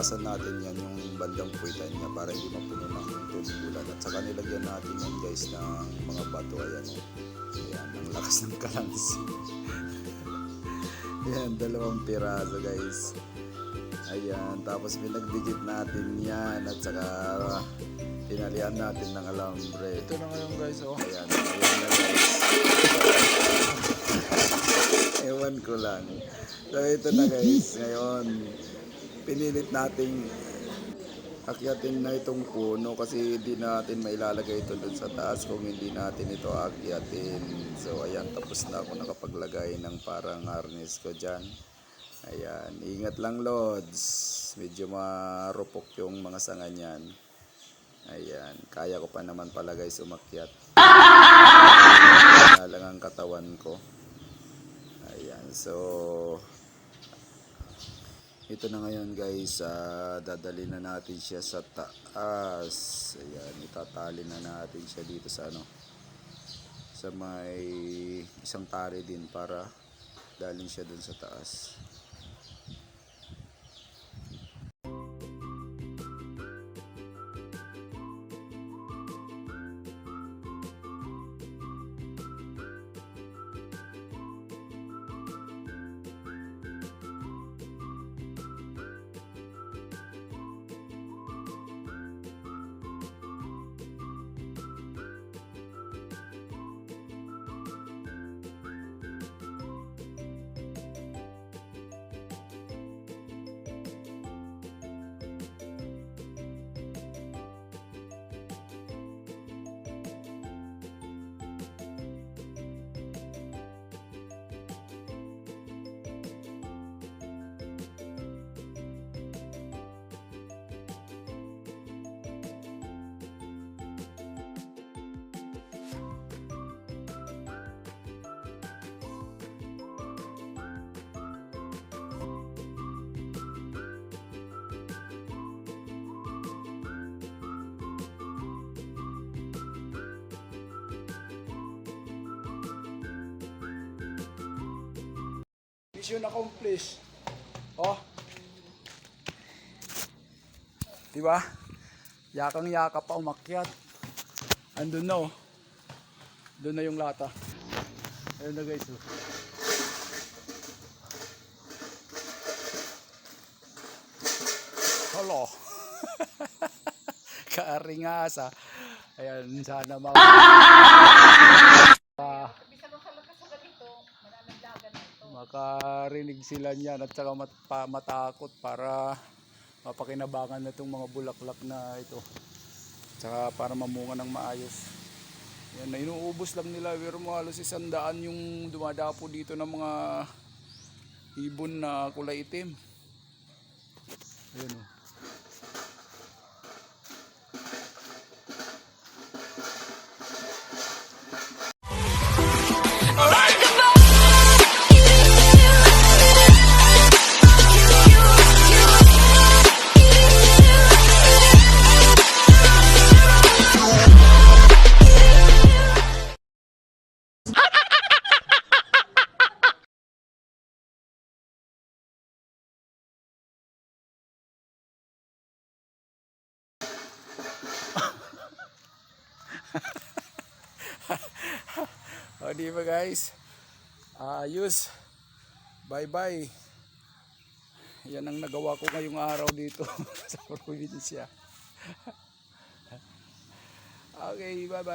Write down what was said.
iwasan natin yan yung bandang puwitan niya para hindi mapuno ng tubig ulan. At saka nilagyan natin yan guys ng mga bato. Ayan o. Ayan, ang lakas ng kalansi. Ayan, 2 piraso guys. Ayan, tapos pinagdikit natin yan at saka tinalian natin ng alambre. Ito na ngayon guys oh. Ayan, ayan na guys. Ewan ko lang. So ito na guys, ngayon pinilit nating akyatin na itong puno kasi hindi natin mailalagay ito dun sa taas kung hindi natin ito akyatin. So ayan, tapos na ako nakapaglagay ng parang harness ko dyan. Ayan, ingat lang Lods, medyo marupok yung mga sanga niyan. Ayan, kaya ko pa naman pala guys umakyat. Kaya lang ang katawan ko. Ayan, so ito na ngayon guys, dadali na natin siya sa taas. Ayan, itatali na natin siya dito sa sa may isang tali din para dalhin siya dun sa taas. Mission accomplished. Oh. Diba? Yakang-yaka pa umakyat. Andun na oh. Doon na yung lata. Ayun na guys oh. Hello. Kaaringasa. Ayan, sana makarinig sila niyan at saka matakot para mapakinabangan na itong mga bulaklak na ito. Saka para mamunga ng maayos. Yan, na inuubos lang nila pero halos 100 yung dumadapo dito ng mga ibon na kulay itim. Ayan o. O di ba guys, ayos, bye bye. Yan ang nagawa ko ngayong araw dito sa probinsya. Okay, bye bye.